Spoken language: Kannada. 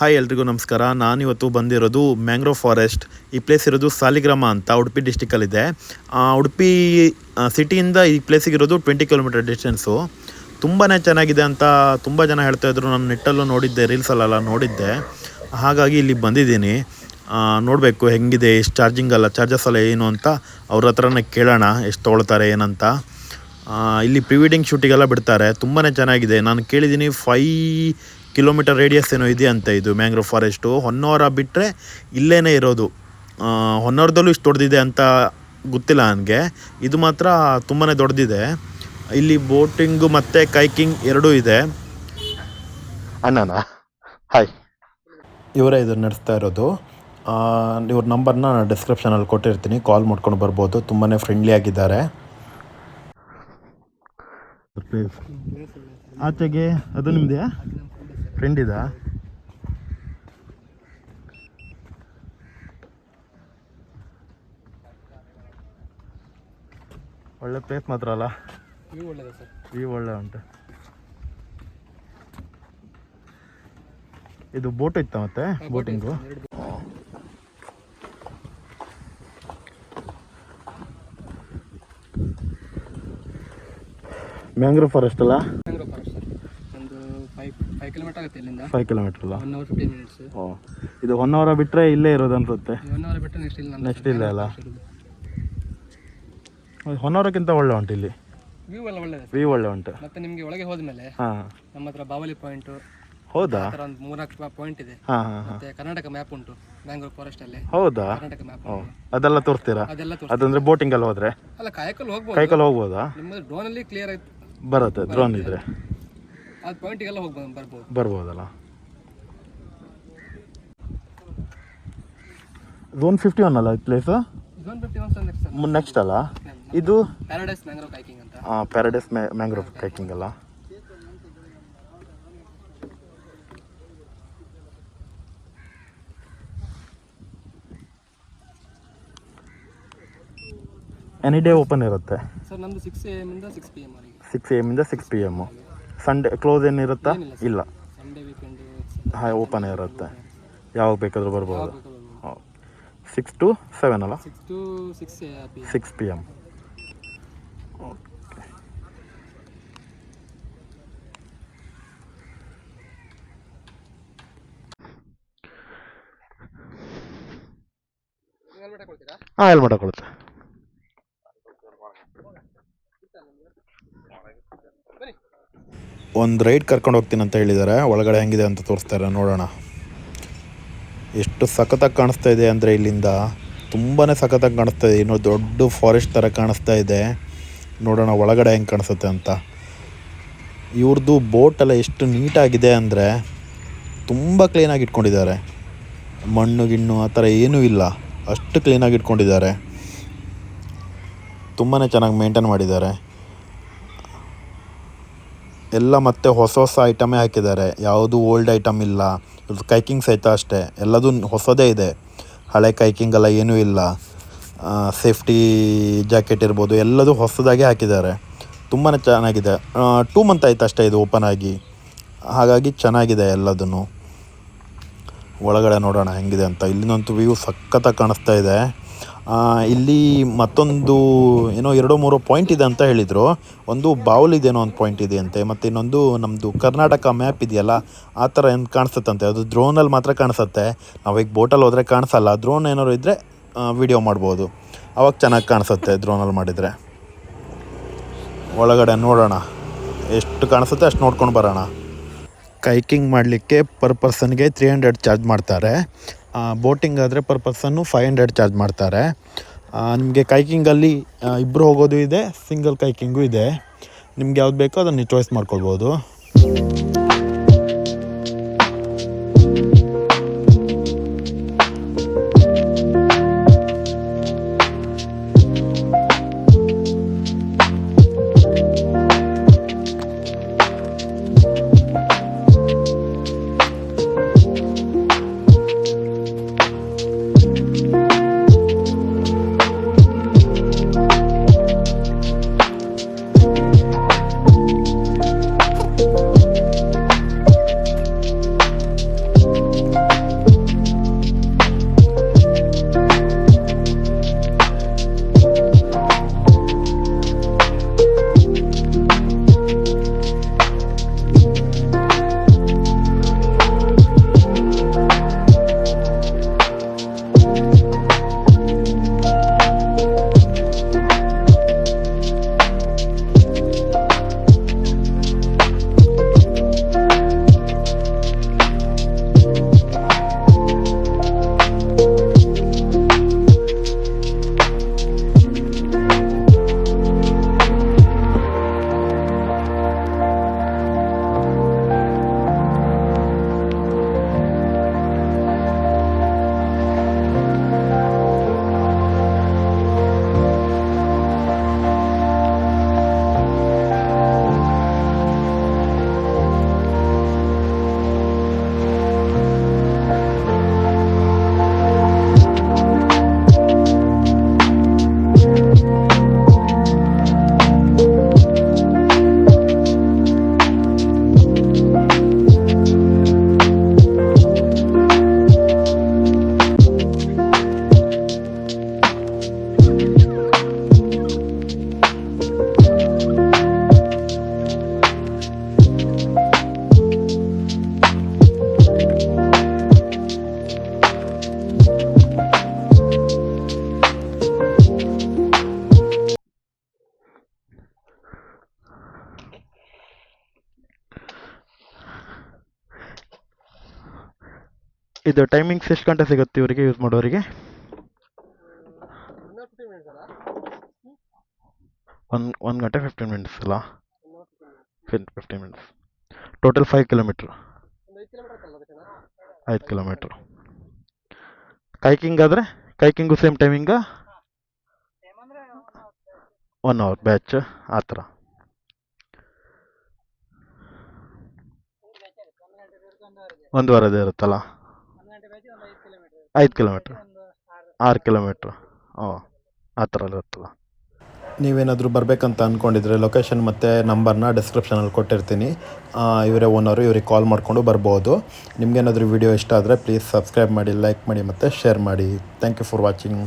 ಹಾಯ್ ಎಲ್ರಿಗೂ ನಮಸ್ಕಾರ. ನಾನಿವತ್ತು ಬಂದಿರೋದು ಮ್ಯಾಂಗ್ರೋವ್ ಫಾರೆಸ್ಟ್. ಈ ಪ್ಲೇಸ್ ಇರೋದು ಸಾಲಿಗ್ರಾಮ ಅಂತ ಉಡುಪಿ ಡಿಸ್ಟಿಕಲ್ಲಿದೆ. ಉಡುಪಿ ಸಿಟಿಯಿಂದ ಈ ಪ್ಲೇಸಿಗೆ ಇರೋದು 20 ಕಿಲೋಮೀಟರ್ ಡಿಸ್ಟೆನ್ಸು. ತುಂಬಾ ಚೆನ್ನಾಗಿದೆ ಅಂತ ತುಂಬ ಜನ ಹೇಳ್ತಾಯಿದ್ರು. ನಾನು ನೆಟ್ಟಲ್ಲೂ ನೋಡಿದ್ದೆ, ರೀಲ್ಸಲ್ಲೆಲ್ಲ ನೋಡಿದ್ದೆ. ಹಾಗಾಗಿ ಇಲ್ಲಿ ಬಂದಿದ್ದೀನಿ. ನೋಡಬೇಕು ಹೆಂಗಿದೆ, ಎಷ್ಟು ಚಾರ್ಜಸ್ ಎಲ್ಲ ಏನು ಅಂತ ಅವ್ರ ಹತ್ರನೇ ಕೇಳೋಣ, ಎಷ್ಟು ತೊಗೊಳ್ತಾರೆ ಏನಂತ. ಇಲ್ಲಿ ಪ್ರೀ ವೆಡ್ಡಿಂಗ್ ಶೂಟಿಗೆಲ್ಲ ಬಿಡ್ತಾರೆ. ತುಂಬಾ ಚೆನ್ನಾಗಿದೆ. ನಾನು ಕೇಳಿದ್ದೀನಿ 5 ಕಿಲೋಮೀಟರ್ ರೇಡಿಯಸ್ ಏನೋ ಇದೆ ಅಂತ ಇದು ಮ್ಯಾಂಗ್ರೋವ್ ಫಾರೆಸ್ಟು. ಹೊನ್ನಾವರ ಬಿಟ್ಟರೆ ಇಲ್ಲೇ ಇರೋದು. ಹೊನ್ನಾವರದಲ್ಲೂ ಇಷ್ಟು ದೊಡ್ಡದಿದೆ ಅಂತ ಗೊತ್ತಿಲ್ಲ ನನಗೆ. ಇದು ಮಾತ್ರ ತುಂಬಾ ದೊಡ್ಡದಿದೆ. ಇಲ್ಲಿ ಬೋಟಿಂಗು ಮತ್ತು ಕೈಕಿಂಗ್ ಎರಡೂ ಇದೆ. ಅಣ್ಣನಾ? ಹಾಯ್, ಇವರೇ ಇದು ನಡೆಸ್ತಾ ಇರೋದು. ಇವ್ರ ನಂಬರ್ನ ನಾನು ಡಿಸ್ಕ್ರಿಪ್ಷನಲ್ಲಿ ಕೊಟ್ಟಿರ್ತೀನಿ, ಕಾಲ್ ಮಾಡ್ಕೊಂಡು ಬರ್ಬೋದು. ತುಂಬಾ ಫ್ರೆಂಡ್ಲಿ ಆಗಿದ್ದಾರೆ. ಆಚೆಗೆ ಅದು ನಿಮ್ಮದೆಯಾ? ಫ್ರೆಂಡ್ ಇದಾ? ಒಳ್ಳೆ ಪ್ಲೇಸ್ ಮಾತ್ರ ಅಲ್ಲ, ವ್ಯೂ ಒಳ್ಳೆ ಉಂಟು. ಇದು ಬೋಟ್ ಇತ್ತ ಮತ್ತೆ ಬೋಟಿಂಗು? ಮ್ಯಾಂಗ್ರೋವ್ ಫಾರೆಸ್ಟ್ ಅಲ್ಲ? 5 ಕಿಲೋಮೀಟರ್ ಅಲ್ಲ? ಇದು ಹೊನ್ನಾವರ ಬಿಟ್ಟರೆ ಇಲ್ಲೇ ಇರೋದು ಅನ್ಸುತ್ತೆ. ನೆಕ್ಸ್ಟ್ ಇಲ್ಲೇ ಅಲ್ಲ? ಹೊನ್ನಾವರಕ್ಕಿಂತ ಒಳ್ಳೆ ಉಂಟು ಇಲ್ಲಿ. ವ್ಯೂ ಒಳ್ಳೆ ಉಂಟು. ಮತ್ತೆ ನಿಮಗೆ ಒಳಗೆ ಹೋದ್ಮೇಲೆ ನಮ್ಮ ಹತ್ರ ಬಾವಲಿ ಪಾಯಿಂಟ್. ಹೌದಾ? ಒಂದು 3-4 ಪಾಯಿಂಟ್ ಇದೆ. ಮತ್ತೆ ಕರ್ನಾಟಕ ಮ್ಯಾಪ್ ಉಂಟು ಮ್ಯಾಂಗ್ರೋವ್ ಫಾರೆಸ್ಟ್ ಅಲ್ಲಿ. ಹೌದಾ? ಕರ್ನಾಟಕ ಮ್ಯಾಪ್ ಅದೆಲ್ಲ ತೋರಿಸ್ತೀರಾ? ಅದಂದ್ರೆ ಬೋಟಿಂಗ್ ಅಲ್ಲಿ ಹೋದ್ರೆ? ಅಲ್ಲ, ಕಾಯಕಲ್ಲಿ ಹೋಗ್ಬೋದು. ಕೈಕಲ್ಲಿ ಹೋಗ್ಬೋದಾ? ನಿಮ್ಮದು ಡ್ರೋನ್ ಅಲ್ಲಿ ಕ್ಲಿಯರ್ ಆಯ್ತು ಬರುತ್ತೆ. ಡ್ರೋನ್ ಇದ್ರೆ ಅದು ಪಾಯಿಂಟಿಗೆಲ್ಲ ಬರ್ಬೋದಲ್ಲ? 151 ಅಲ್ಲ ಈ ಪ್ಲೇಸ್? ನೆಕ್ಸ್ಟ್ ಅಲ್ಲ ಇದು? ಪ್ಯಾರಡೈಸ್ ಮ್ಯಾಂಗ್ರೋವ್ ಕೈಕಿಂಗ್ ಅಂತ. ಪ್ಯಾರಡೈಸ್ ಮ್ಯಾಂಗ್ರೋವ್ ಕೈಕಿಂಗ್ ಅಲ್ಲ? ಎನಿ ಡೇ ಓಪನ್ ಇರುತ್ತೆ ಸರ್. ನಮ್ಮದು 6 AM ಇಂದ 6 PM ವರೆಗೆ. 6 AM ಇಂದ 6 PM. Sunday close ಏನಿರುತ್ತಾ? ಇಲ್ಲ, ಸಂಡೇ ವೀಕೆಂಡ್ ಓಪನ್ ಇರುತ್ತೆ. ಯಾವಾಗ ಬೇಕಾದರೂ ಬರ್ಬೋದು. 6 to 7 ಅಲ್ಲ? 6 to 6 6 PM. ಹೆಲ್ಮೆಟ್ ಹಾಕೊಳುತ್ತೆ. ಒಂದು ರೈಡ್ ಕರ್ಕೊಂಡು ಹೋಗ್ತೀನಿ ಅಂತ ಹೇಳಿದ್ದಾರೆ. ಒಳಗಡೆ ಹೆಂಗಿದೆ ಅಂತ ತೋರಿಸ್ತಾರೆ, ನೋಡೋಣ. ಎಷ್ಟು ಸಖತ್ತಾಗಿ ಕಾಣಿಸ್ತಾ ಇದೆ ಅಂದರೆ ಇಲ್ಲಿಂದ ತುಂಬಾ ಸಖತ್ತಾಗಿ ಕಾಣಿಸ್ತಾ ಇದೆ. ಇನ್ನೂ ದೊಡ್ಡ ಫಾರೆಸ್ಟ್ ಥರ ಕಾಣಿಸ್ತಾ ಇದೆ. ನೋಡೋಣ ಒಳಗಡೆ ಹೆಂಗೆ ಕಾಣಿಸುತ್ತೆ ಅಂತ. ಇವ್ರದ್ದು ಬೋಟೆಲ್ಲ ಎಷ್ಟು ನೀಟಾಗಿದೆ ಅಂದರೆ ತುಂಬ ಕ್ಲೀನಾಗಿ ಇಟ್ಕೊಂಡಿದ್ದಾರೆ. ಮಣ್ಣು ಗಿಣ್ಣು ಆ ಥರ ಏನೂ ಇಲ್ಲ, ಅಷ್ಟು ಕ್ಲೀನಾಗಿ ಇಟ್ಕೊಂಡಿದ್ದಾರೆ. ತುಂಬಾ ಚೆನ್ನಾಗಿ ಮೇಂಟೈನ್ ಮಾಡಿದ್ದಾರೆ ಎಲ್ಲ. ಮತ್ತು ಹೊಸ ಐಟಮೇ ಹಾಕಿದ್ದಾರೆ, ಯಾವುದು ಓಲ್ಡ್ ಐಟಮ್ ಇಲ್ಲ. ಕೈಕಿಂಗ್ ಸಹಿತ ಅಷ್ಟೇ, ಎಲ್ಲದೂ ಹೊಸದೇ ಇದೆ. ಹಳೆ ಕೈಕಿಂಗೆಲ್ಲ ಏನೂ ಇಲ್ಲ. ಸೇಫ್ಟಿ ಜಾಕೆಟ್ ಇರ್ಬೋದು, ಎಲ್ಲದೂ ಹೊಸದಾಗಿ ಹಾಕಿದ್ದಾರೆ. ತುಂಬಾ ಚೆನ್ನಾಗಿದೆ. 2 ಮಂತ್ ಆಯ್ತು ಅಷ್ಟೇ ಇದು ಓಪನ್ ಆಗಿ. ಹಾಗಾಗಿ ಚೆನ್ನಾಗಿದೆ ಎಲ್ಲದೂ. ಒಳಗಡೆ ನೋಡೋಣ ಹೆಂಗಿದೆ ಅಂತ. ಇಲ್ಲಿನಂತೂ ವ್ಯೂ ಸಖತ್ತಾಗಿ ಕಾಣಿಸ್ತಾ ಇದೆ. ಇಲ್ಲಿ ಮತ್ತೊಂದು ಏನೋ 2-3 ಪಾಯಿಂಟ್ ಇದೆ ಅಂತ ಹೇಳಿದರು. ಒಂದು ಬಾವಲಿದೇನೋ ಒಂದು ಪಾಯಿಂಟ್ ಇದೆ ಅಂತೆ. ಮತ್ತು ಇನ್ನೊಂದು ನಮ್ಮದು ಕರ್ನಾಟಕ ಮ್ಯಾಪ್ ಇದೆಯಲ್ಲ, ಆ ಥರ ಏನು ಕಾಣಿಸುತ್ತಂತೆ. ಅದು ಡ್ರೋನಲ್ಲಿ ಮಾತ್ರ ಕಾಣಿಸುತ್ತೆ. ನಾವೀಗ ಬೋಟಲ್ಲಿ ಹೋದರೆ ಕಾಣಿಸಲ್ಲ. ಡ್ರೋನ್ ಏನಾದ್ರು ಇದ್ದರೆ ವಿಡಿಯೋ ಮಾಡ್ಬೋದು, ಅವಾಗ ಚೆನ್ನಾಗಿ ಕಾಣಿಸುತ್ತೆ ಡ್ರೋನಲ್ಲಿ ಮಾಡಿದರೆ. ಒಳಗಡೆ ನೋಡೋಣ ಎಷ್ಟು ಕಾಣಿಸುತ್ತೆ ಅಷ್ಟು ನೋಡ್ಕೊಂಡು ಬರೋಣ. ಕೈಕಿಂಗ್ ಮಾಡಲಿಕ್ಕೆ ಪರ್ ಪರ್ಸನ್ಗೆ 300 ಚಾರ್ಜ್ ಮಾಡ್ತಾರೆ. ಬೋಟಿಂಗ್ ಆದರೆ ಪರ್ ಪರ್ಸನ್ನು 500 ಚಾರ್ಜ್ ಮಾಡ್ತಾರೆ. ನಿಮಗೆ ಕೈಕಿಂಗಲ್ಲಿ ಇಬ್ಬರು ಹೋಗೋದು ಇದೆ, ಸಿಂಗಲ್ ಕೈಕಿಂಗು ಇದೆ. ನಿಮ್ಗೆ ಯಾವ್ದು ಬೇಕೋ ಅದನ್ನು ಚಾಯ್ಸ್ ಮಾಡ್ಕೊಳ್ಬೋದು. ಇದು ಟೈಮಿಂಗ್ಸ್ ಎಷ್ಟು ಗಂಟೆ ಸಿಗುತ್ತೆ ಇವರಿಗೆ ಯೂಸ್ ಮಾಡೋರಿಗೆ? 15 ಮಿನಿಟ್ಸ್ ಅಲ್ಲ? 1 ಗಂಟೆ 15 ಮಿನಿಟ್ಸ್ ಅಲ್ಲ? 15 ಮಿನಿಟ್ಸ್. Total 5 kilometre. ಒಂದು 5 ಕಿಲೋಮೀಟರ್ ಆಯ್ತಲ್ಲ ಅದಕ್ಕೆ? 5 ಕಿಲೋಮೀಟ್ರ್. ಕೈಕಿಂಗ್ ಆದರೆ ಕೈಕಿಂಗು ಸೇಮ್ ಟೈಮಿಂಗಾ? 1 ಅವರ್ ಬ್ಯಾಚ್ ಆ ಥರ. ಒಂದು ವಾರದೇ ಇರುತ್ತಲ್ಲ? 5 ಕಿಲೋಮೀಟ್ರ್. 6 ಕಿಲೋಮೀಟ್ರ್. ಓ ಆ ಥರ ಇರುತ್ತಲ್ಲ. ನೀವೇನಾದರೂ ಬರಬೇಕಂತ ಅಂದ್ಕೊಂಡಿದ್ರೆ ಲೊಕೇಶನ್ ಮತ್ತು ನಂಬರ್ನ ಡಿಸ್ಕ್ರಿಪ್ಷನಲ್ಲಿ ಕೊಟ್ಟಿರ್ತೀನಿ. ಇವರೇ ಓನರು, ಇವ್ರಿಗೆ ಕಾಲ್ ಮಾಡಿಕೊಂಡು ಬರ್ಬೋದು. ನಿಮಗೇನಾದರೂ ವಿಡಿಯೋ ಇಷ್ಟ ಆದರೆ ಪ್ಲೀಸ್ ಸಬ್ಸ್ಕ್ರೈಬ್ ಮಾಡಿ, ಲೈಕ್ ಮಾಡಿ ಮತ್ತು ಶೇರ್ ಮಾಡಿ. Thank you for watching.